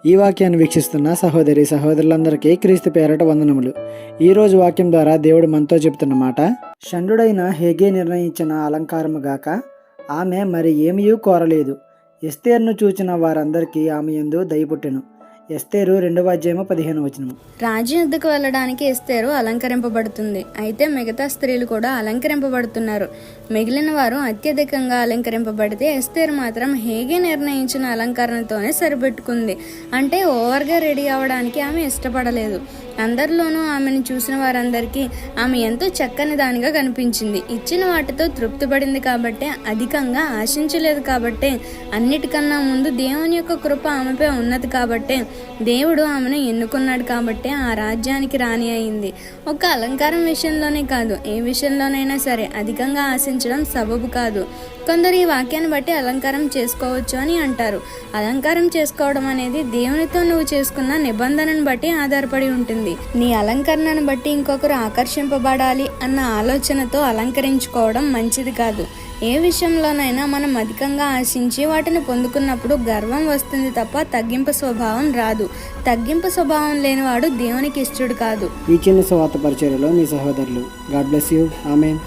ఈ వాక్యాన్ని వీక్షిస్తున్న సహోదరి సహోదరులందరికీ క్రీస్తు పేరట వందనములు. ఈరోజు వాక్యం ద్వారా దేవుడు మనతో చెబుతున్న మాట, షండుడైన హేగే నిర్ణయించిన అలంకారము గాక ఆమె మరి ఏమీ కోరలేదు. ఎస్తేరును చూచిన వారందరికీ ఆమె యందు దయ పుట్టెను. ఎస్తేరు 2:15. రాజు యుద్ధకు వెళ్ళడానికి ఎస్తేరు అలంకరింపబడుతుంది. అయితే మిగతా స్త్రీలు కూడా అలంకరింపబడుతున్నారు. మిగిలిన వారు అత్యధికంగా అలంకరింపబడితే ఎస్తేరు మాత్రం హేగే నిర్ణయించిన అలంకరణతోనే సరిపెట్టుకుంది. అంటే ఓవర్గా రెడీ అవ్వడానికి ఆమె ఇష్టపడలేదు. అందరిలోనూ ఆమెను చూసిన వారందరికీ ఆమె ఎంతో చక్కని దానిగా కనిపించింది. ఇచ్చిన వాటితో తృప్తి పడింది కాబట్టే, అధికంగా ఆశించలేదు కాబట్టే, అన్నిటికన్నా ముందు దేవుని యొక్క కృప ఆమెపై ఉన్నది కాబట్టే, దేవుడు ఆమెను ఎన్నుకున్నాడు కాబట్టే ఆ రాజ్యానికి రాణి అయింది. ఒక అలంకారం విషయంలోనే కాదు, ఏ విషయంలోనైనా సరే అధికంగా ఆశించడం సబబు కాదు. కొందరు ఈ వాక్యాన్ని బట్టి అలంకారం చేసుకోవచ్చు అని అంటారు. అలంకారం చేసుకోవడం అనేది దేవునితో నువ్వు చేసుకున్న నిబంధనను బట్టి ఆధారపడి ఉంటుంది. నీ అలంకరణను బట్టి ఇంకొకరు ఆకర్షింపబడాలి అన్న ఆలోచనతో అలంకరించుకోవడం మంచిది కాదు. ఏ విషయంలోనైనా మనం అధికంగా ఆశించి వాటిని పొందుకున్నప్పుడు గర్వం వస్తుంది తప్ప తగ్గింపు స్వభావం రాదు. తగ్గింపు స్వభావం లేనివాడు దేవునికి ఇష్టడు కాదు. ఈ చిన్న సువార్త పరిచర్యలో మీ సహోదరులు. God bless you. ఆమేన్.